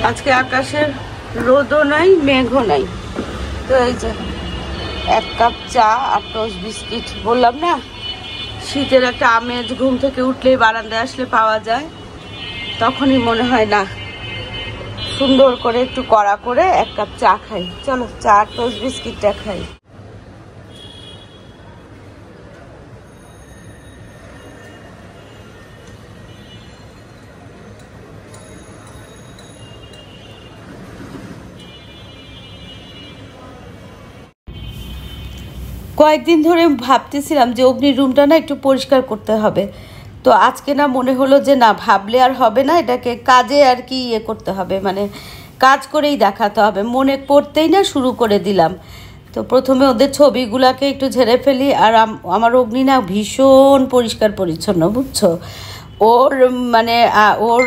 আজকে আকাশের রোদও নাই মেঘও নাই। তো এই যে 1 কাপ চা আর টোস্ট বিস্কিট, বললাম না শীতের একটা আমেজ ঘুম থেকে উঠলেই বারান্দায় আসলে পাওয়া যায়, তখনই মনে হয় না সুন্দর করে একটু কড়া করে 1 কাপ চা খাই। চলো চা আর টোস্ট বিস্কিটটা খাই। কয়েকদিন ধরে ভাবতেছিলাম যে অগ্নির রুমটা না একটু পরিষ্কার করতে হবে। তো আজকে না মনে হলো যে না, ভাবলে আর হবে না, এটাকে কাজে আর কি করতে হবে, মানে কাজ করেই দেখাতে হবে। মনে পড়তেই না শুরু করে দিলাম। তো প্রথমে ওদের ছবিগুলোকে একটু ঝেড়ে ফেলি। আর আমার অগ্নি না ভীষণ পরিষ্কার পরিচ্ছন্ন, বুঝছো। ওর মানে ওর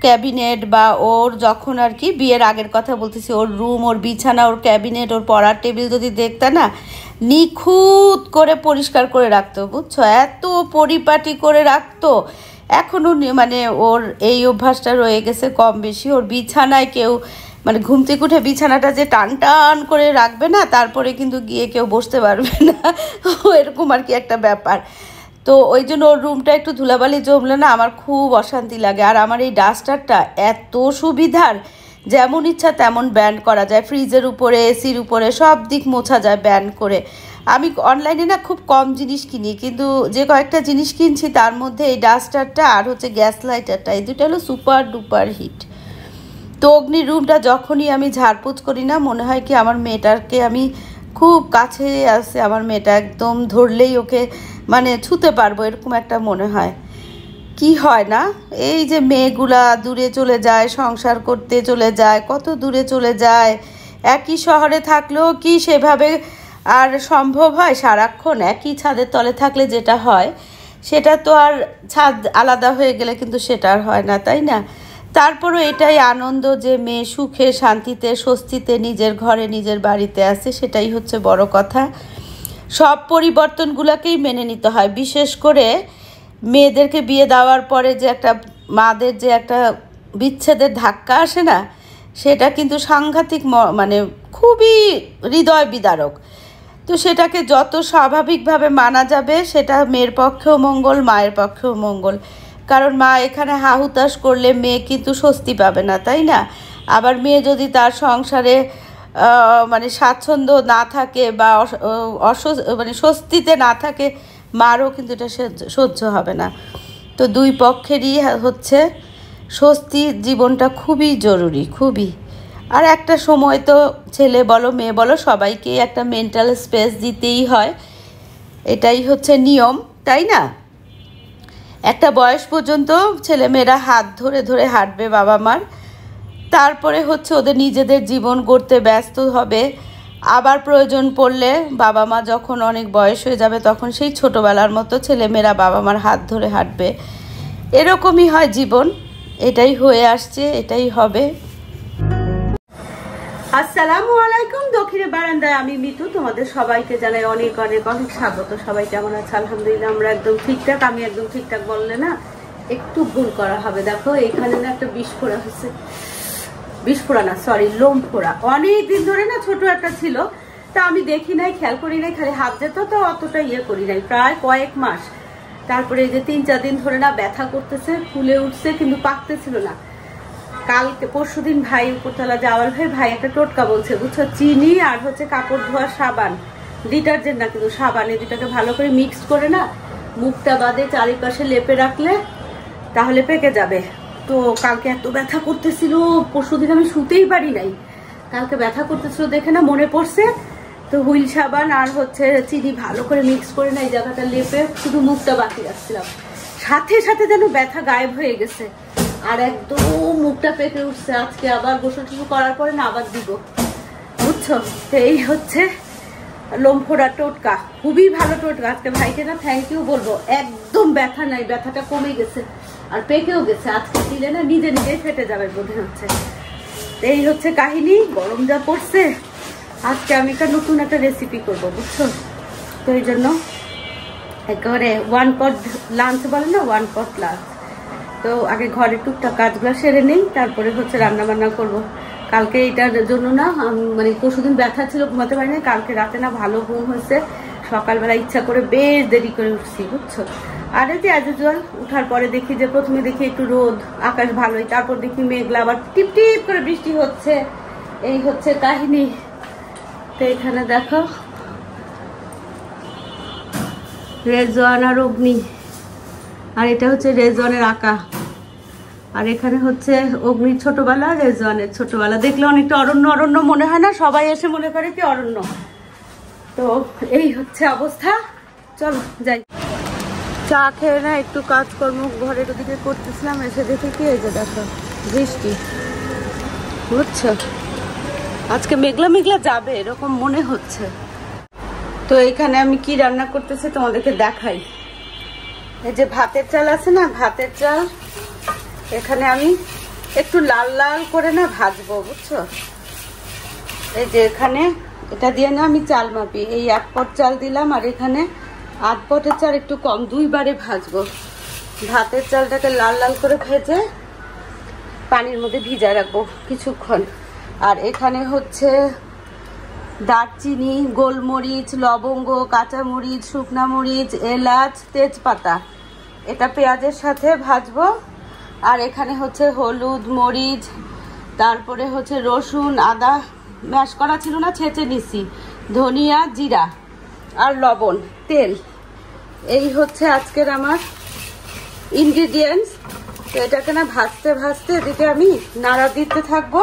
ক্যাবিনেট বা ওর যখন আর কি বিয়ের আগের কথা বলতেছি, ওর রুম, ওর বিছানা, ওর ক্যাবিনেট, ওর পড়ার টেবিল যদি দেখতে না, নিখুঁত করে পরিষ্কার করে রাখতো, বুঝছো। এত পরিপাটি করে রাখতো। এখনও মানে ওর এই অভ্যাসটা রয়ে গেছে কম বেশি। ওর বিছানায় কেউ মানে ঘুম থেকে উঠে বিছানাটা যে টান টান করে রাখবে না, তারপরে কিন্তু গিয়ে কেউ বসতে পারবে না, এরকম আর কি একটা ব্যাপার। তো ওই জন্য ওর রুমটা একটু ধুলাবালি জমলে না আমার খুব অশান্তি লাগে। আর আমার এই ডাস্টারটা এত সুবিধার, যেমন ইচ্ছা তেমন ব্যান্ড করা যায়, ফ্রিজের উপরে, এসির উপরে সব দিক মোছা যায় ব্যান্ড করে। আমি অনলাইনে না খুব কম জিনিস কিনি, কিন্তু যে কয়েকটা জিনিস কিনছি তার মধ্যে এই ডাস্টারটা আর হচ্ছে গ্যাস লাইটারটা, এই দুটো হলো সুপার ডুপার হিট। তো অগ্নির রুমটা যখনই আমি ঝাড়পোছ করি না, মনে হয় কি আমার মেয়েটাকে আমি খুব কাছে আসে, আমার মেয়েটা একদম ধরলেই ওকে মানে ছুতে পারবো, এরকম একটা মনে হয়। কি হয় না, এই যে মেয়েগুলা দূরে চলে যায়, সংসার করতে চলে যায়, কত দূরে চলে যায়। একই শহরে থাকলেও কি সেভাবে আর সম্ভব হয়? সারাক্ষণ একই ছাদের তলে থাকলে যেটা হয়, সেটা তো আর ছাদ আলাদা হয়ে গেলে কিন্তু সেটা আর হয় না, তাই না? তারপরও এটাই আনন্দ যে মেয়ে সুখে শান্তিতে স্বস্তিতে নিজের ঘরে নিজের বাড়িতে আছে, সেটাই হচ্ছে বড় কথা। সব পরিবর্তনগুলোকেই মেনে নিতে হয়, বিশেষ করে মেয়েদেরকে বিয়ে দেওয়ার পরে যে একটা মাদের যে একটা বিচ্ছেদের ধাক্কা আসে না, সেটা কিন্তু সাংঘাতিক, মানে খুবই হৃদয় বিদারক। তো সেটাকে যত স্বাভাবিকভাবে মানা যাবে সেটা মেয়ের পক্ষেও মঙ্গল, মায়ের পক্ষেও মঙ্গল। কারণ মা এখানে হাহুতাশ করলে মেয়ে কিন্তু স্বস্তি পাবে না, তাই না? আবার মেয়ে যদি তার সংসারে মানে স্বাচ্ছন্দ্য না থাকে বা মানে স্বস্তিতে না থাকে, মারও কিন্তু এটা সহ্য হবে না। তো দুই পক্ষেরই হচ্ছে স্বস্তি জীবনটা খুবই জরুরি, খুবই। আর একটা সময় তো ছেলে বলো মেয়ে বলো সবাইকেই একটা মেন্টাল স্পেস দিতেই হয়, এটাই হচ্ছে নিয়ম, তাই না? একটা বয়স পর্যন্ত ছেলেমেয়েরা হাত ধরে ধরে হাঁটবে বাবা মার, তারপরে হচ্ছে ওদের নিজেদের জীবন গড়তে ব্যস্ত হবে। আবার প্রয়োজন পড়লে বাবা মা যখন অনেক বয়স হয়ে যাবে, তখন সেই ছোটোবেলার মতো ছেলেমেয়েরা বাবা মার হাত ধরে হাঁটবে। এরকমই হয় জীবন, এটাই হয়ে আসছে, এটাই হবে। আসসালামু আলাইকুম। দক্ষিণে বারান্দায় আমি মিতু, তোমাদের সবাইকে জানাই অনেক অনেক অনেক স্বাগত। সবাই কেমন আছে? আলহামদুলিল্লাহ আমরা একদম ঠিকঠাক। আমি একদম ঠিকঠাক বললে না একটু ভুল করা হবে। দেখো এখানে না একটা বিস্ফোরা হচ্ছে, বিস্ফোরা না সরি লোম ফোড়া, অনেক দিন ধরে না ছোট একটা ছিল, তা আমি দেখি নাই, খেয়াল করি নাই, খালি হাত যেত, তো অতটা করি নাই, প্রায় কয়েক মাস। তারপরে এই যে 3-4 দিন ধরে না ব্যথা করতেছে, ফুলে উঠছে, কিন্তু পাকতেছিল না। কালকে পরশুদিন ভাই উপরতলা যাওয়ার ভাই একটা টোটকা বলছে, বুঝছো, চিনি আর হচ্ছে কাপড় ধোয়ার সাবান, ডিটারজেন্ট না কিন্তু সাবান, এই দুটাকে ভালো করে মিক্স করে না মুখটা বাদে চারিপাশে লেপে রাখলে তাহলে পেকে যাবে। তো কালকে এত ব্যথা করতেছিল, পরশুদিন আমি শুতেই পারি নাই, কালকে ব্যথা করতেছিল দেখে না মনে পড়ছে, তো হুইল সাবান আর হচ্ছে চিনি ভালো করে মিক্স করে না এই জায়গাটা লেপে শুধু মুখটা বাকি রাখছিলাম, সাথে সাথে যেন ব্যথা গায়েব হয়ে গেছে, আর একদম মুখটা পেকে উঠছে। আজকে আবার গোসল টোসল করার পরে না আবার দিব, বুঝছো। তো এই হচ্ছে লোম ফোড়া টোটকা, খুবই ভালো টোটকা। আজকে ভাইকে না থ্যাংক ইউ বলবো, একদম ব্যথা নাই, ব্যথাটা কমে গেছে আর পেকেও গেছে। আজকে দিলে না নিজে নিজেই ফেটে যাবে বোধ হচ্ছে। এই হচ্ছে কাহিনী। গরম যা পড়ছে, আজকে আমি একটা নতুন একটা রেসিপি করবো, বুঝছো। তো এই জন্য একেবারে 1 পট লাঞ্চ বলে না, 1 পট লাঞ্চ। তো আগে ঘরের টুকটাক কাজগুলো সেরে নেই, তারপরে হচ্ছে রান্না বান্না করব। কালকে এটার জন্য না মানে পরশুদিন ব্যথা ছিল, ঘুমাতে পারিনি। কালকে রাতে না ভালো ঘুম হয়েছে, সকালবেলা ইচ্ছা করে বেশ দেরি করে উঠছি বুঝছো। আর এই যে অ্যাজ ইউজুয়াল উঠার পরে দেখি যে প্রথমে দেখি একটু রোদ, আকাশ ভালোই, তারপর দেখি মেঘলা, আবার টিপ টিপ করে বৃষ্টি হচ্ছে। এই হচ্ছে কাহিনী। তো এখানে দেখো রেজওয়ান আর অগ্নি, আর এটা হচ্ছে রেজওয়ানের আঁকা, আর এখানে হচ্ছে অগ্নির ছোটবেলা, রেজওয়ানের ছোটবেলা। দেখলে অনেকটা অরণ্য অরণ্য মনে হয় না? সবাই এসে মনে করে কি অরণ্য। তো এই হচ্ছে অবস্থা, চলো যাই। চা খেয়ে না একটু কাজকর্ম ঘরের ওদিকে করতেছিলাম, এসে দেখে কি এই যে দেখো বৃষ্টি, বুঝছো। আজকে মেঘলা মেঘলা যাবে এরকম মনে হচ্ছে। তো এখানে আমি কি রান্না করতেছি তোমাদেরকে দেখাই। এই যে ভাতের চাল আছে না, ভাতের চাল এখানে আমি একটু লাল লাল করে না ভাজবো বুঝছো। এই যে এখানে এটা দিয়ে না আমি চাল মাপি, এই 1 পট চাল দিলাম, আর এখানে 8 পটের চাল একটু কম, 2 বারে ভাজবো। ভাতের চালটাকে লাল লাল করে ভেজে পানির মধ্যে ভিজায় রাখবো কিছুক্ষণ। আর এখানে হচ্ছে দারচিনি, গোলমরিচ, লবঙ্গ, কাঁচামরিচ, শুকনা মরিচ, এলাচ, তেজপাতা, এটা পেঁয়াজের সাথে ভাজবো। আর এখানে হচ্ছে হলুদ, মরিচ, তারপরে হচ্ছে রসুন, আদা ম্যাশ করা ছিল না, ছেঁচে নিছি, ধনিয়া, জিরা আর লবণ, তেল। এই হচ্ছে আজকের আমার ইনগ্রিডিয়েন্টস। তো এটাকে না ভাজতে ভাজতে এদিকে আমি নাড়া দিতে থাকবো,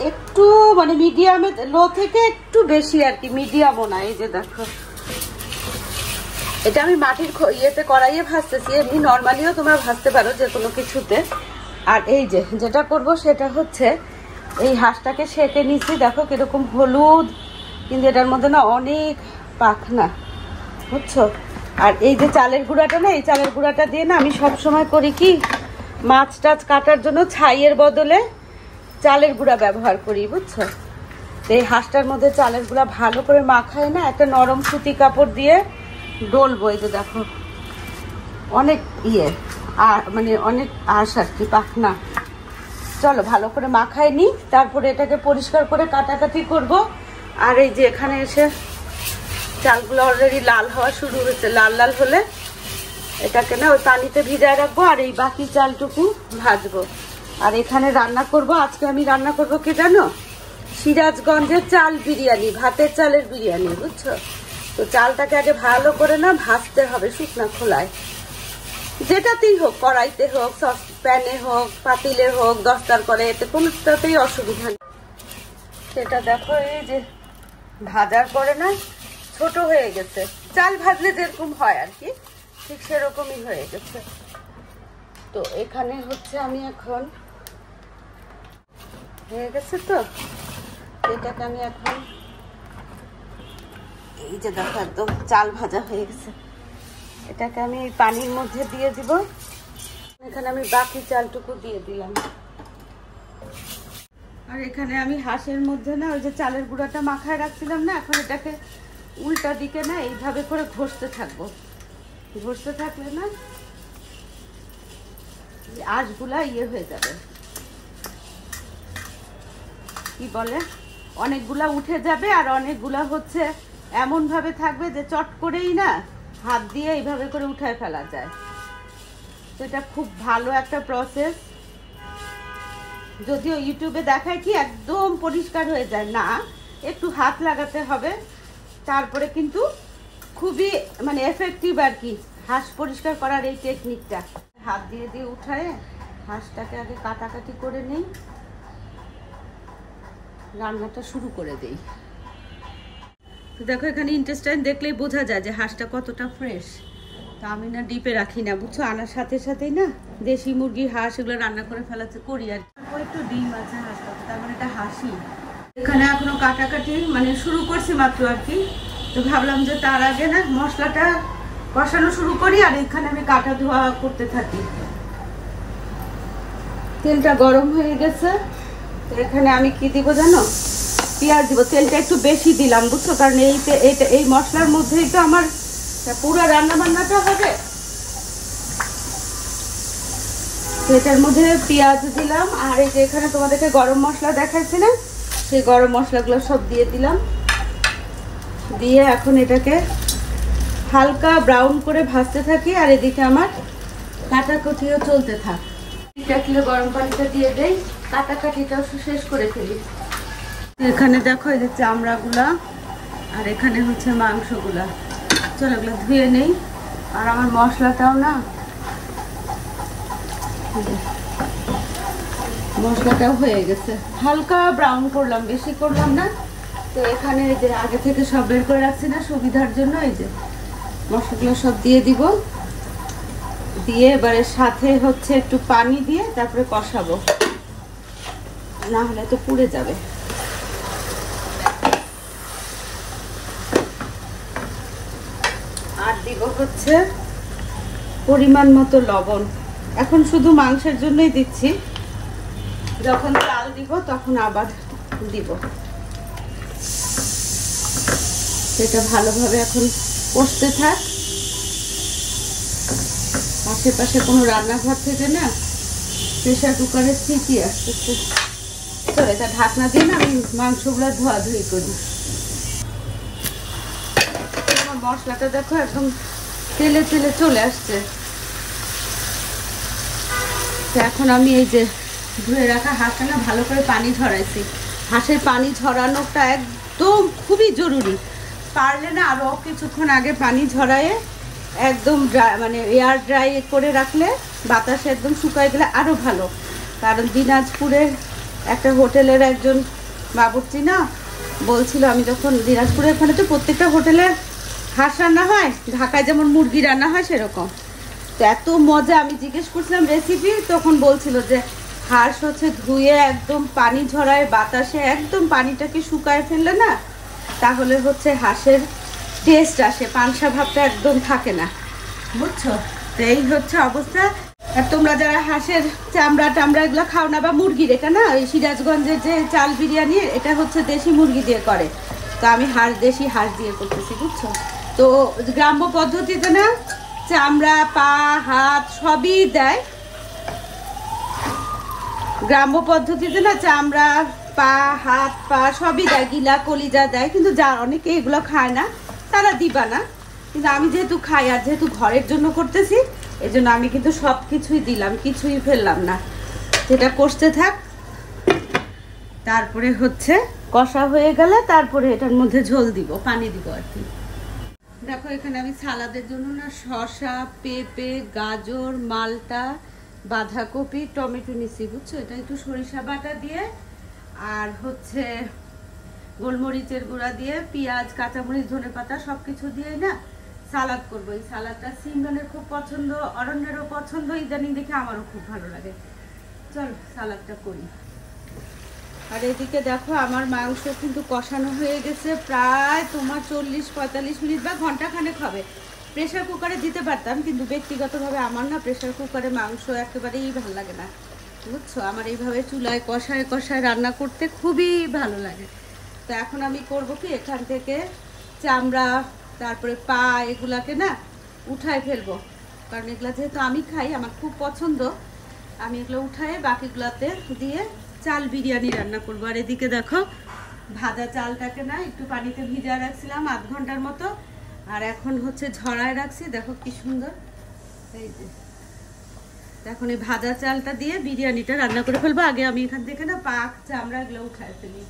একটু মানে মিডিয়ামে, লো থেকে একটু বেশি আর কি, মিডিয়ামও না। এই যে দেখো এটা আমি মাটির ইয়েতে কড়াইয়ে ভাজতেছি, এমনি নর্মালিও তোমরা ভাজতে পারো যে কোনো কিছুতে। আর এই যে যেটা করব সেটা হচ্ছে এই হাঁসটাকে সেঁকে নিচ্ছি, দেখো কিরকম হলুদ, কিন্তু এটার মধ্যে না অনেক পাখনা বুঝছো। আর এই যে চালের গুঁড়াটা না, এই চালের গুঁড়াটা দিয়ে না আমি সব সময় করি কি, মাছ টাছ কাটার জন্য ছাইয়ের বদলে চালের গুঁড়া ব্যবহার করি বুঝছো। তো এই হাঁসটার মধ্যে চালের গুঁড়া ভালো করে মাখায় না একটা নরম সুতি কাপড় দিয়ে ডলবো। এই যে দেখো অনেক আর মানে অনেক আঁশ আর কি, পাখনা। চলো ভালো করে মাখাই নি, তারপরে এটাকে পরিষ্কার করে কাটাকাটি করব। আর এই যে এখানে এসে চালগুলো অলরেডি লাল হওয়া শুরু হয়েছে, লাল লাল হলে এটাকে না ওই পানিতে ভিজায় রাখবো, আর এই বাকি চালটুকু ভাজবো। আর এখানে রান্না করব, আজকে আমি রান্না করব কি জানো, সিরাজগঞ্জের চাল বিরিয়ানি, ভাতের চালের বিরিয়ানি বুঝছো। তো চালটাকে আগে ভালো করে না ভাজতে হবে শুকনা খোলায়, যেটাতেই হোক, কড়াইতে হোক, সসপ্যানে হোক, পাতিলে হোক, দস্তার করে, এতে কোনোটাতেই অসুবিধা নেই। সেটা দেখো এই যে ভাজার পরে না ছোট হয়ে গেছে, চাল ভাজলে যেরকম হয় আর কি, ঠিক সেরকমই হয়ে গেছে। তো এখানে হচ্ছে আমি এখন হয়ে গেছে, তো এটাকে আমি এখন এই যে দেখো একদম চাল ভাজা হয়ে গেছে, এটাকে আমি পানির মধ্যে দিয়ে দিব। এখানে আমি বাকি চালটুকু দিয়ে দিলাম। আর এখানে আমি হাঁসের মধ্যে না ওই যে চালের গুঁড়াটা মাখায় রাখছিলাম না, এখন এটাকে উল্টা দিকে না এইভাবে করে ঘষতে থাকবো। ঘষতে থাকলে না আঁশগুলা হয়ে যাবে, কি বলে, অনেকগুলা উঠে যাবে, আর অনেকগুলা হচ্ছে এমন ভাবে থাকবে যে চট করেই না হাত দিয়ে এইভাবে করে উঠায় ফেলা যায়। সেটা খুব ভালো একটা প্রসেস, যদিও ইউটিউবে দেখায় কি একদম পরিষ্কার হয়ে যায় না, একটু হাত লাগাতে হবে, তারপরে কিন্তু খুবই মানে এফেক্টিভ আর কি হাঁস পরিষ্কার করার এই টেকনিকটা। হাত দিয়ে দিয়ে উঠায় হাঁসটাকে আগে কাটাকাটি করে নেই, রান্নাটা শুরু করে দেই। তো দেখো এখানে ইন্টেস্টাইন দেখলেই বোঝা যায় যে হাঁসটা কতটা ফ্রেশ। তো আমি না ডিপে রাখি না বুঝছো, আনার সাথে সাথেই না দেশি মুরগি, হাঁস এগুলো রান্না করে ফেলাতে করি। আর একটু ডিম আছে হাঁসটা, তার মানে এটা হাসি। এখানে এখনো কাটাকাটি মানে শুরু করছি মাত্র আর কি। তো ভাবলাম যে তার আগে না মশলাটা কষানো শুরু করি, আর এখানে আমি কাটা ধোয়া করতে থাকি। তেলটা গরম হয়ে গেছে, তো এখানে আমি কি দিব জানো, পেঁয়াজ দিব। তেলটা একটু বেশি দিলাম বুঝছো, কারণ এই মশলার মধ্যেই তো আমার পুরো রান্না বান্নাটা হবে। এটার মধ্যে পেঁয়াজ দিলাম, আর এই যে এখানে তোমাদেরকে গরম মশলা দেখাচ্ছি না, সেই গরম মশলাগুলো সব দিয়ে দিলাম। দিয়ে এখন এটাকে হালকা ব্রাউন করে ভাজতে থাকি, আর এদিকে আমার কাটাকুটিও চলতে থাক। 1 কিলো গরম পানিটা দিয়ে দেই, কাটাকাটিটাও শেষ করে ফেলি। এখানে দেখো এই যে চামড়াগুলা, আর এখানে হচ্ছে মাংসগুলা। চলো এগুলো ধুয়ে নেই। আর আমার মশলাটাও না, মশলাটাও হয়ে গেছে, হালকা ব্রাউন করলাম, বেশি করলাম না। তো এখানে এই যে আগে থেকে সব বের করে রাখছি না সুবিধার জন্য, এই যে মশলাগুলো সব দিয়ে দিব। দিয়ে এবারে সাথে হচ্ছে একটু পানি দিয়ে তারপরে কষাবো, না হলে তো পুড়ে যাবে। আর দিব হচ্ছে পরিমাণ মতো লবণ। এখন শুধু মাংসের জন্যই দিচ্ছি, যখন চাল দিব তখন আবার দিব। এটা ভালোভাবে এখন কষতে থাক। আশেপাশে কোনো রান্নাঘর থেকে না প্রেসার কুকারের সিটি আসতেছে। তো এটা ঢাকনা দিয়ে না আমি মাংসগুলো ধোয়াধুয়ি করি। আমার মশলাটা দেখো একদম তেলে তেলে চলে আসছে। এখন আমি এই যে ধুয়ে রাখা হাঁসটা না ভালো করে পানি ঝরাইছি। হাঁসের পানি ঝরানোটা একদম খুবই জরুরি। পারলে না আরও কিছুক্ষণ আগে পানি ঝরায়ে একদম ড্রাই, মানে এয়ার ড্রাই করে রাখলে বাতাসে একদম শুকায় গেলে আরও ভালো। কারণ দিনাজপুরের একটা হোটেলের একজন বাবুর্চি না বলছিল, আমি যখন দিনাজপুরে, ওখানে তো প্রত্যেকটা হোটেলে হাঁস রান্না হয়, ঢাকায় যেমন মুরগি রান্না হয় সেরকম। তো এত মজা, আমি জিজ্ঞেস করছিলাম রেসিপি, তখন বলছিল যে হাঁস হচ্ছে ধুয়ে একদম পানি ঝরায় বাতাসে একদম পানিটাকে শুকায় ফেললে না, তাহলে হচ্ছে হাঁসের টেস্ট আসে, পানসা ভাবটা একদম থাকে না, বুঝছো? তো এই হচ্ছে অবস্থা। আর তোমরা যারা হাঁসের চামড়া টামড়া এগুলো খাও না, বা মুরগির, এটা না ওই সিরাজগঞ্জের যে চাল বিরিয়ানি, এটা হচ্ছে দেশি মুরগি দিয়ে করে। তো আমি দেশি হাঁস দিয়ে করতেছি, বুঝছো? তো গ্রাম্য পদ্ধতিতে না চামড়া, পা, হাত সবই দেয়। গ্রাম্য পদ্ধতিতে না চামড়া, পা, হাত, পা সবই দেয়, গিলা কলিজা দেয়। কিন্তু যা অনেকে এগুলো খায় না তারা দিবা না, কিন্তু আমি যেহেতু খাই আর যেহেতু ঘরের জন্য করতেছি, এই জন্য আমি কিন্তু সব কিছুই দিলাম, কিছুই ফেললাম না। যেটা কষতে থাক, তারপরে হচ্ছে কষা হয়ে গেলে তারপরে এটার মধ্যে ঝোল দিব, পানি দিব আর কি। দেখো এখানে আমি সালাদের জন্য না শসা, পেঁপে, গাজর, মালটা, বাঁধাকপি, টমেটো নিছি, বুঝছো? এটা একটু সরিষা বাটা দিয়ে আর হচ্ছে গোলমরিচের গুঁড়া দিয়ে, পেঁয়াজ, কাঁচামরিচ, ধনেপাতা সব কিছু দিয়ে না সালাদ করবো। এই সালাদটা সিমরনের খুব পছন্দ, অরণ্যেরও পছন্দ, ইদানিং দেখে আমারও খুব ভালো লাগে। চল সালাদটা করি। আর এদিকে দেখো আমার মাংস কিন্তু কষানো হয়ে গেছে প্রায় তোমার 40-45 মিনিট বা ঘন্টাখানেক হবে। প্রেসার কুকারে দিতে পারতাম, কিন্তু ব্যক্তিগতভাবে আমার না প্রেসার কুকারে মাংস একেবারেই ভালো লাগে না, বুঝছো? আমার এইভাবে চুলায় কষায় কষায় রান্না করতে খুবই ভালো লাগে। তো এখন আমি করব কি, এখান থেকে চামড়া, তারপরে পা, এগুলাকে না উঠায় ফেলবো, কারণ এগুলা যেহেতু আমি খাই, আমার খুব পছন্দ। আমি এগুলো উঠায় বাকিগুলাতে দিয়ে চাল বিরিয়ানি রান্না করবো। আর এদিকে দেখো ভাজা চালটাকে না একটু পানিতে ভিজিয়ে রাখছিলাম আধ ঘন্টার মতো, আর এখন হচ্ছে ঝরায় রাখছি। দেখো কি সুন্দর, এই যে এখন এই ভাজা চালটা দিয়ে বিরিয়ানিটা রান্না করে ফেলবো। আগে আমি এখান থেকে না পাক চামড়া এগুলো উঠায় ফেলি।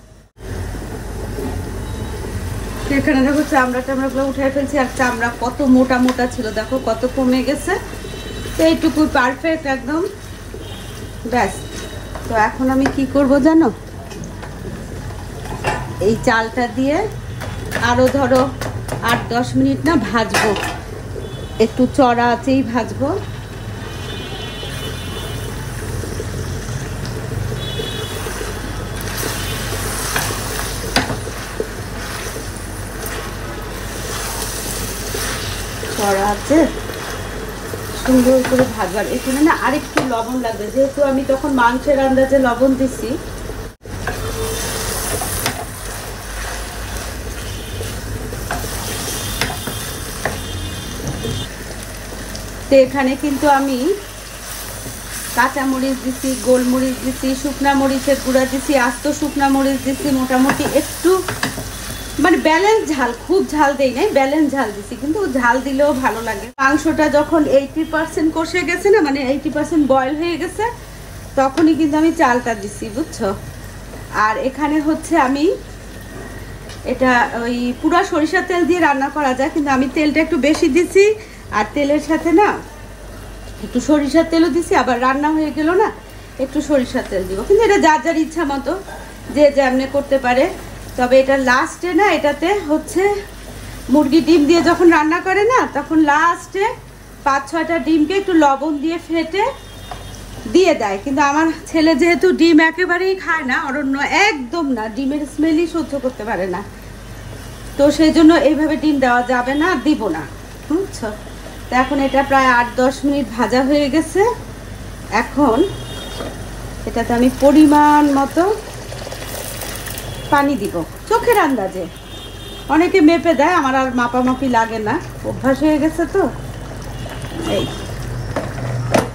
এখানে দেখো চামড়া টামড়াগুলো উঠায় ফেলছি, আর চামড়া কত মোটা মোটা ছিল, দেখো কত কমে গেছে। তো এইটুকু পারফেক্ট একদম, ব্যাস। তো এখন আমি কি করব জানো, এই চালটা দিয়ে আরো ধরো 8-10 মিনিট না ভাজবো, একটু চড়া আঁচেই ভাজবো। চড়া আছে সুন্দর করে ভাজবার। এখানে না আরেকটু লবণ লাগবে, যেহেতু আমি তখন মাংসের আন্দাজে লবণ দিছি। তো এখানে কিন্তু আমি কাঁচা মরিচ দিছি, গোলমরিচ দিছি, শুকনা মরিচের গুঁড়া দিছি, আস্ত শুকনা মরিচ দিছি, মোটামুটি একটু মানে ব্যালেন্স ঝাল, খুব ঝাল দেই নাই, ব্যালেন্স ঝাল দিছি, কিন্তু ঝাল দিলেও ভালো লাগে। মাংসটা যখন 80% কষে গেছে না, মানে 80% বয়েল হয়ে গেছে, তখনই কিন্তু আমি চালটা দিছি, বুঝছো। আর এখানে হচ্ছে আমি এটা ওই পুরা সরিষার তেল দিয়ে রান্না করা যায়, কিন্তু আমি তেলটা একটু বেশি দিছি, আর তেলের সাথে না একটু সরিষার তেলও দিছি, আবার রান্না হয়ে গেল না একটু সরিষার তেল দিব, কিন্তু এটা যার যার ইচ্ছা মতো যে যেমনি করতে পারে। তবে এটা লাস্টে না, এটাতে হচ্ছে মুরগি ডিম দিয়ে যখন রান্না করে না, তখন লাস্টে 5-6টা ডিমকে একটু লবণ দিয়ে ফেটে দিয়ে দেয়, কিন্তু আমার ছেলে যেহেতু ডিম একেবারেই খায় না, অরণ্য একদম না, ডিমের স্মেলই সহ্য করতে পারে না, তো সেই জন্য এইভাবে ডিম দেওয়া যাবে না, দিব না, বুঝছো। তো এখন এটা প্রায় 8-10 মিনিট ভাজা হয়ে গেছে। এখন এটাতে আমি পরিমাণ মতো পানি দিব চোখের আন্দাজে, অনেকে মেপে দেয়, আমার আর মাপামাপি লাগে না, অভ্যাস হয়ে গেছে। তো এই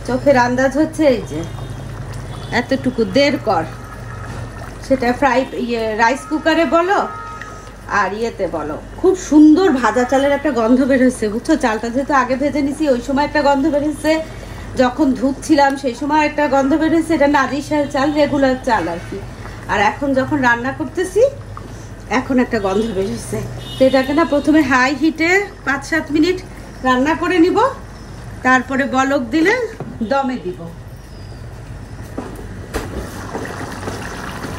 চোখের আন্দাজ হচ্ছে এই যে এতটুকু, 1.5 কর, সেটা রাইস কুকারে বলো আর ইয়েতে বলো। খুব সুন্দর ভাজা চালের একটা গন্ধ বের হয়েছে, বুঝছো। চালটা যেহেতু আগে ভেজে নিছি, ওই সময় একটা গন্ধ বের হয়েছে, যখন ধুচ্ছিলাম সেই সময় একটা গন্ধ বের হয়েছে। এটা নাজিরশাহী চাল, রেগুলার চাল আর কি। আর এখন যখন রান্না করতেছি, এখন একটা গন্ধ বের হয়েছে। তো এটাকে না প্রথমে হাই হিটে 5-7 মিনিট রান্না করে নিব, তারপরে বলক দিলে দমে দিব।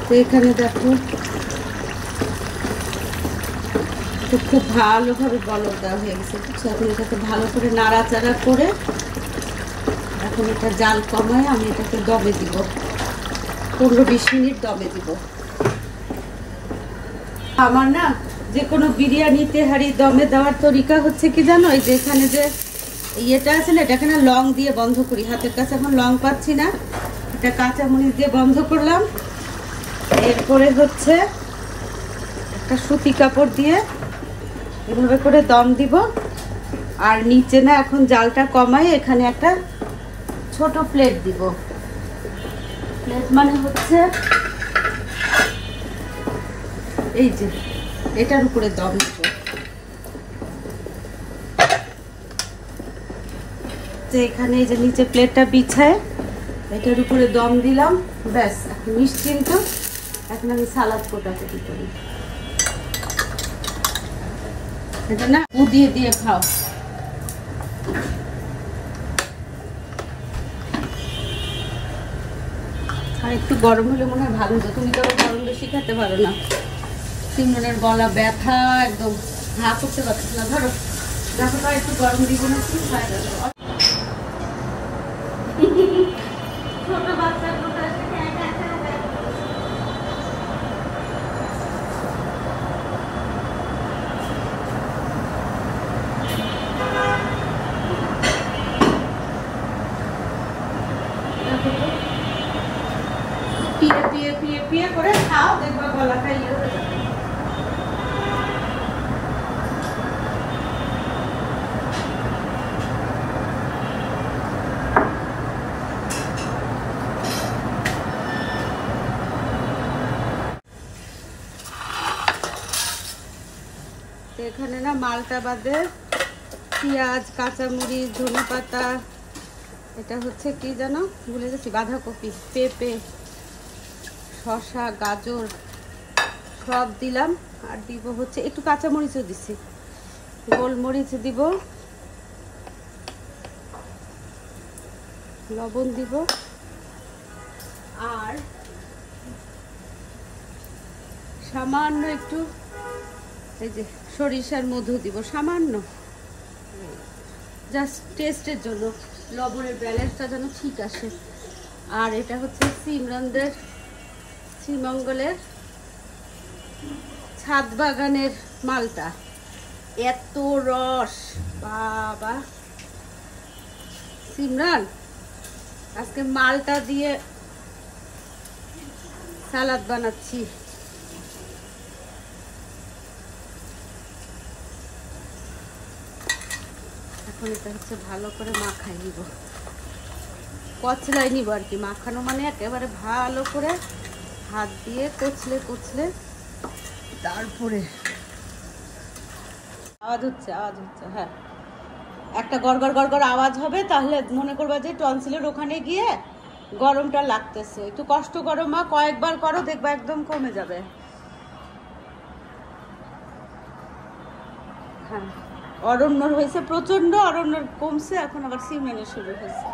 তো এখানে দেখো খুব ভালোভাবে বলক দেওয়া হয়ে গেছে, বুঝছো। এখন এটাকে ভালো করে নাড়াচাড়া করে এখন এটা জাল কমায় আমি এটাকে দমে দিব, 15-20 মিনিট দমে দিব। আমার না যে কোনো বিরিয়ানি তেহারি দমে দেওয়ার তরিকা হচ্ছে কি জানো, এই যে এখানে যে ইয়েটা আছে না, এটা এখানে লং দিয়ে বন্ধ করি, হাতের কাছে এখন লং পাচ্ছি না, এটা কাঁচামরিচ দিয়ে বন্ধ করলাম। এরপরে হচ্ছে একটা সুতি কাপড় দিয়ে এভাবে করে দম দিব। আর নিচে না এখন জালটা কমাই, এখানে একটা ছোট প্লেট দিব। প্লেট মানে হচ্ছে এই যে এটার উপরে দম দিব। তো এখানে এই যে নিচে প্লেটটা বিছায় এটার উপরে দম দিলাম, ব্যাস এখন নিশ্চিন্ত। এখন আমি সালাদ কোটাকুটি করি, এটা না দিয়ে দিয়ে খাও। আর একটু গরম হলে মনে হয় ভালো হতো, তুমি তো গরম বেশি খেতে পারো না। সিমরনের গলা ব্যথা, একদম হা করতে পারছিস না। ধরো দেখো তো একটু গরম দিব না, কি খায় ছোট বাচ্চা পিয়ে করে খাও, দেখবা গলাটা ইয়ে হয়ে যাবে। এখানে না মালটা বাদে পেঁয়াজ, কাঁচামরিচ, ধনেপাতা, এটা হচ্ছে কি জানো ভুলে গেছি, বাঁধাকপি, পেঁপে, শসা, গাজর সব দিলাম। আর দিব হচ্ছে একটু কাঁচামরিচও দিছি, গোলমরিচ দিব, লবণ দিব, আর সামান্য একটু এই যে সরিষার মধু দিব, সামান্য, জাস্ট টেস্টের জন্য, লবণের ব্যালেন্সটা যেন ঠিক আসে। আর এটা হচ্ছে সিমরনদের শ্রীমঙ্গলের ছাদ বাগানের মালটা, এত রস বাবা। সিমরন আজকে মালটা দিয়ে সালাদ বানাচ্ছি। এখন এটা হচ্ছে ভালো করে মাখাই নিব। কচলাই নিব আর কি। মাখানো মানে একেবারে ভালো করে হাত দিয়ে কচলে কচলে তারপরে আওয়াজ হচ্ছে হ্যাঁ, একটা গড়গড় গড়গড় আওয়াজ হবে, তাহলে মনে করবা যে টনসিলের ওখানে গিয়ে গরমটা লাগতেছে। একটু কষ্ট করো মা, কয়েকবার করো, দেখবা একদম কমে যাবে। হ্যাঁ, অরণ্যর হয়েছে প্রচন্ড, অরণ্যর কমছে, এখন আবার সিমরানের শুরু হয়েছে।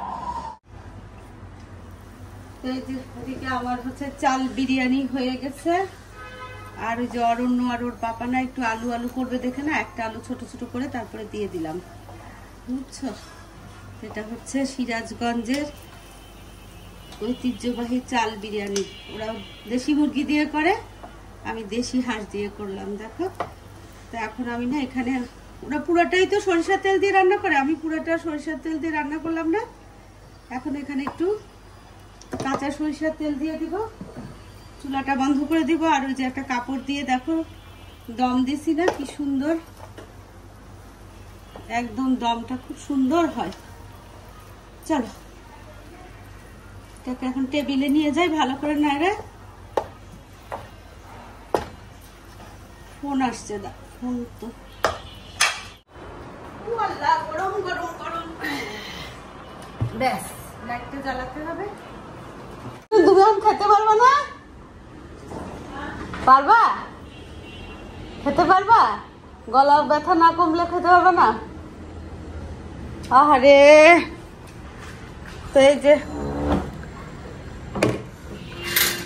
এই যে এদিকে আমার হচ্ছে চাল বিরিয়ানি হয়ে গেছে। আর ওই যে অরণ্য আর ওর পাপা না একটু আলু আলু করবে দেখে না, একটা আলু ছোট ছোট করে তারপরে দিয়ে দিলাম, বুঝছো। এটা হচ্ছে সিরাজগঞ্জের ঐতিহ্যবাহী চাল বিরিয়ানি। ওরা দেশি মুরগি দিয়ে করে, আমি দেশি হাঁস দিয়ে করলাম, দেখো। তো এখন আমি না এখানে, ওরা পুরাটাই তো সরিষার তেল দিয়ে রান্না করে, আমি পুরাটা সরিষার তেল দিয়ে রান্না করলাম না। এখন এখানে একটু কাঁচা সরিষার তেল দিয়ে দিব, চুলাটা বন্ধ করে দিব। আর ওই যে একটা কাপড় দিয়ে দেখো দম দিছি না, কি সুন্দর, একদম দমটা খুব সুন্দর হয়। চলো এটাকে এখন টেবিলে নিয়ে যাই, ভালো করে নাড়ে। ফোন আসছে, দা ফোন তো, গরম গরম গরম। ব্যাস, লাইটটা জ্বালাতে হবে। তুমি খেতে পারবা না? পারবা? খেতে পারবা? গলা ব্যথা না কমলে খেতে পারবা না? আরে তো এই যে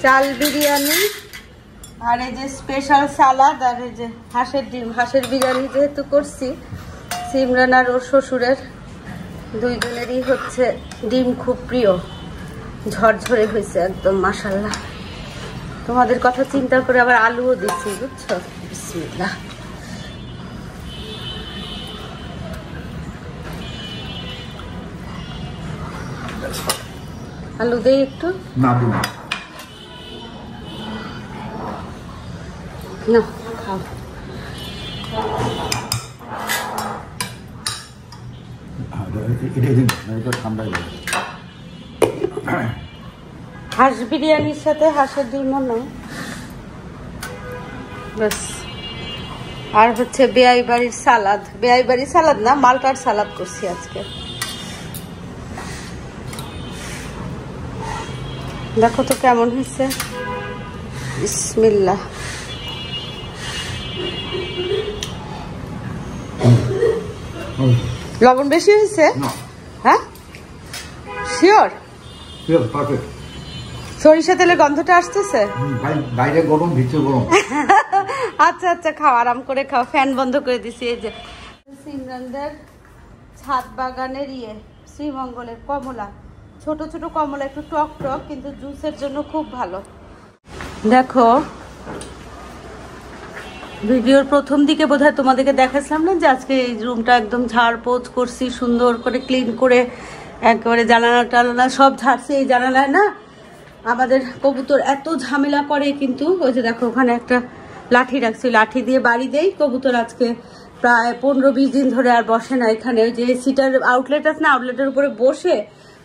চাল বিরিয়ানি, আর এই যে স্পেশাল সালাদ, আর এই যে হাঁসের ডিম। হাঁসের বিরিয়ানি যেহেতু করছি, সিমরান আর ওর শ্বশুরের দুইজনেরই হচ্ছে ডিম খুব প্রিয়, ঝরঝরে হয়েছে একদম মাশাআল্লাহ। তোমাদের কথা চিন্তা করে আবার আলুও দিচ্ছি, বুঝছো। বিসমিল্লাহ। আলু দেই একটু না, না খাও। হাঁস বিরিয়ানির সাথে হাঁসের ডিমও নয়, ব্যাস। আর হচ্ছে বেয়াই বাড়ির সালাদ, বেয়াই বাড়ির সালাদ না, মালটার সালাদ করছি আজকে। দেখো তো কেমন হয়েছে, বিসমিল্লাহ। লবণ বেশি হয়েছে? হ্যাঁ, শিওর? পারফেক্ট। সরিষা তেলের গন্ধটা আসতেছে, বাইরে গরম ভিতরে গরম। আচ্ছা আচ্ছা, খাও, আরাম করে খাও, ফ্যান বন্ধ করে দিছি। এই যে সিমরানদের ছাদ বাগানের শ্রীমঙ্গলের কমলা, ছোট ছোট কমলা, একটু টক টক, কিন্তু জুসের জন্য খুব ভালো। দেখো ভিডিওর প্রথম দিকে বোধহয় তোমাদেরকে দেখাচ্ছিলাম না যে আজকে এই রুমটা একদম ঝাড়পোছ করছি, সুন্দর করে ক্লিন করে একেবারে জানালা টালানা সব ঝাড়ছি। এই জানালায় না আমাদের কবুতর এত ঝামেলা করে, কিন্তু ওই যে দেখো ওখানে একটা লাঠি রাখছি, লাঠি দিয়ে বাড়ি দেই। কবুতর আজকে প্রায় 15-20 দিন ধরে আর বসে না এখানে। ওই যে সিটার আউটলেট আছে না, আউটলেটের উপরে বসে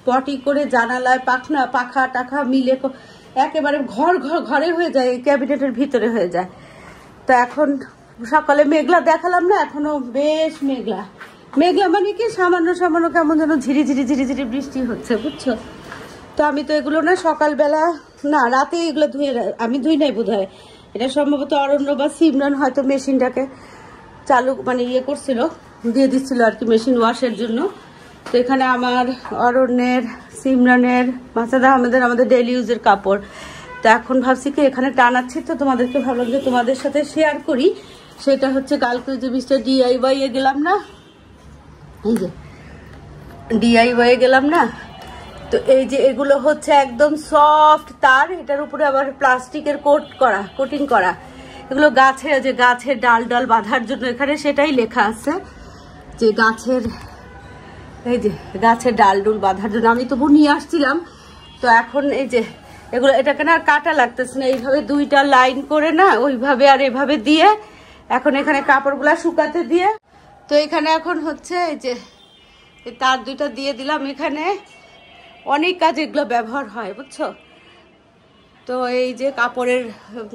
পটি করে জানালায় পাখা টাখা মিলে একেবারে ঘরে হয়ে যায়, ক্যাবিনেটের ভিতরে হয়ে যায়। তো এখন সকালে মেঘলা দেখালাম না, এখনো বেশ মেঘলা। মেঘলা মানে কি, সামান্য সামান্য কেমন যেন ঝিরি ঝিরি বৃষ্টি হচ্ছে, বুঝছো। তো আমি তো এগুলো না সকালবেলা না রাতে এগুলো আমি ধুই নাই বোধহয়। এটা সম্ভবত অরণ্য বা সিমরান হয়তো মেশিনটাকে চালু মানে করছিল, দিয়ে দিচ্ছিল আর কি মেশিন ওয়াশের জন্য। তো এখানে আমার, অরণ্যের, সিমরানের, মাসাদ আহমেদের, আমাদের ডেইলি ইউজের কাপড়। তো এখন ভাবছি কি এখানে টানাচ্ছি, তো তোমাদেরকে ভাবলাম যে তোমাদের সাথে শেয়ার করি। সেটা হচ্ছে কালকে যে মিস্টার DIY এ গেলাম না, এই যে DIY এ গেলাম না, তো এই যে এগুলো হচ্ছে একদম সফট তার, এটার উপরে আবার প্লাস্টিকের কোটিং করা। এগুলো গাছের ডাল বাঁধার জন্য, এখানে সেটাই লেখা আছে যে এই যে গাছের ডাল বাঁধার জন্য। আমি তবু নিয়ে আসছিলাম। তো এখন এই যে এগুলো, এটাকে না কাটা লাগতেছে না, এইভাবে 2টা লাইন করে না ওইভাবে আর এভাবে দিয়ে এখন এখানে কাপড়গুলা শুকাতে দিয়ে, তো এখানে এখন হচ্ছে এই যে তার 2টা দিয়ে দিলাম। এখানে অনেক কাজে এগুলো ব্যবহার হয়, বুঝছো? তো এই যে কাপড়ের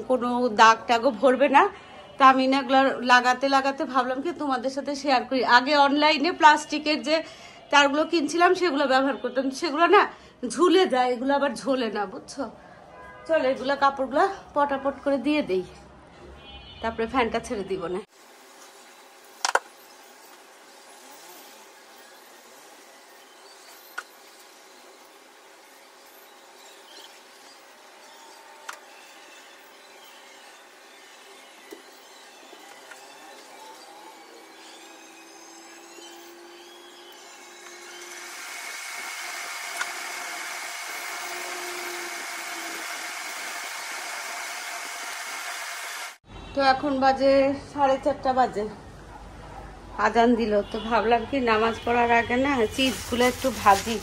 কোনো দাগ টাগও ভরবে না, তা আমি না এগুলো লাগাতে লাগাতে ভাবলাম কি তোমাদের সাথে শেয়ার করি। আগে অনলাইনে প্লাস্টিকের যে তারগুলো কিনছিলাম সেগুলো ব্যবহার করতাম, সেগুলো না ঝুলে যায়, এগুলো আবার ঝোলে না, বুঝছো? চলো এগুলো কাপড়গুলো পটাপট করে দিয়ে দেই, তারপরে ফ্যানটা ছেড়ে দিব না। তো এখন বাজে 4:30 বাজে, আজান দিল। তো ভাবলাম কি নামাজ পড়ার আগে না চিজগুলো একটু ভাজি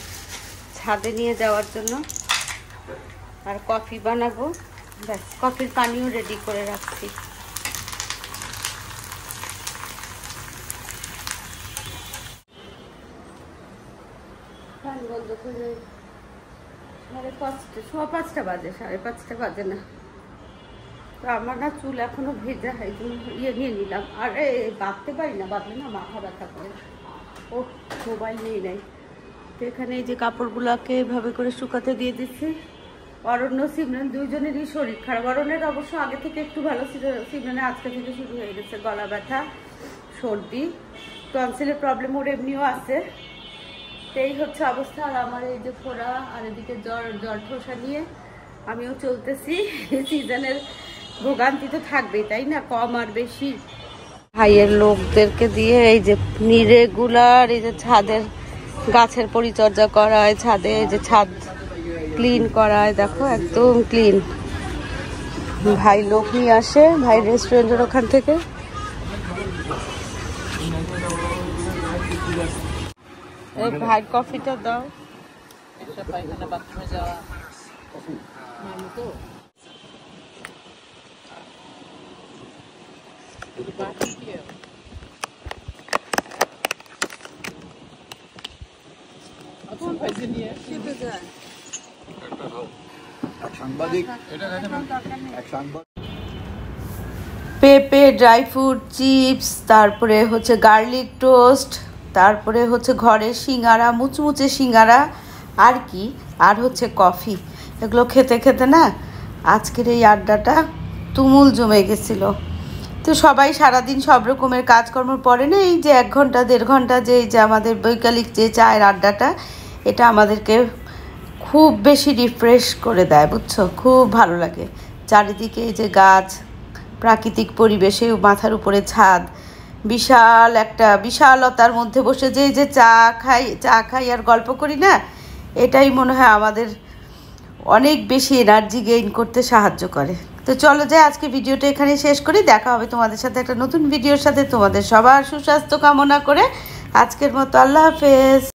ছাদে নিয়ে যাওয়ার জন্য, আর কফি বানাবো। ব্যাস, কফির পানিও রেডি করে রাখছি। বন্ধ করে 5:30 বাজে, 5:30 বাজে না। তো আমার না চুল এখনো ভেজা, এই জন্য নিয়ে নিলাম। আর বাঁধতে পারি না, বাঁধলে না মাথা ব্যথা করে। ও মোবাইল নিয়ে নেই। তো এখানে এই যে কাপড়গুলোকে এভাবে করে শুকাতে দিয়ে দিচ্ছি। অরণ্য সিমরান দুইজনেরই শরীর খারাপ। অরণ্যের অবশ্য আগে থেকে একটু ভালো ছিল, সিমরানের আজকে থেকে শুরু হয়ে গেছে গলা ব্যথা, সর্দি, টনসিলের প্রবলেম ওর এমনিও আছে। তো এই হচ্ছে অবস্থা। আর আমার এই যে ফোড়া, আর এদিকে জ্বর ঠোসা নিয়ে আমিও চলতেছি। সিজনের ভোগান্তি তো থাকবেই, তাই না, কম আর বেশি। ভাইয়ের লোকদেরকে দিয়ে এই যে রেগুলার এই যে ছাদের গাছের পরিচর্যা করা হয়, ছাদে এই যে ছাদ ক্লিন করা হয়, দেখো একদম ক্লিন। ভাই লোক নিয়ে আসে, ভাই রেস্টুরেন্টের ওখান থেকে। এই ভাই কফিটা দাও। পেঁপে, ড্রাই ফ্রুট, চিপস, তারপরে হচ্ছে গার্লিক টোস্ট, তারপরে হচ্ছে ঘরের সিঙ্গারা, মুচমুচে সিঙ্গারা, আর কি, আর হচ্ছে কফি। এগুলো খেতে খেতে না আজকের এই আড্ডাটা তুমুল জমে গেছিলো। তো সবাই সারাদিন সব রকমের কাজকর্ম পরে না, এই যে 1 ঘন্টা 1.5 ঘন্টা যে এই যে আমাদের বৈকালিক যে চায়ের আড্ডাটা, এটা আমাদেরকে খুব বেশি রিফ্রেশ করে দেয়, বুঝছো? খুব ভালো লাগে। চারিদিকে এই যে গাছ, প্রাকৃতিক পরিবেশে, মাথার উপরে ছাদ, বিশাল একটা বিশালতার মধ্যে বসে যে এই যে চা খাই আর গল্প করি না, এটাই মনে হয় আমাদের অনেক বেশি এনার্জি গেইন করতে সাহায্য করে। তো চলো যাই, আজকে ভিডিওটা এখানে শেষ করি। দেখা হবে তোমাদের সাথে একটা নতুন ভিডিওর সাথে। তোমাদের সবার সুস্বাস্থ্য কামনা করে আজকের মতো আল্লাহ হাফেজ।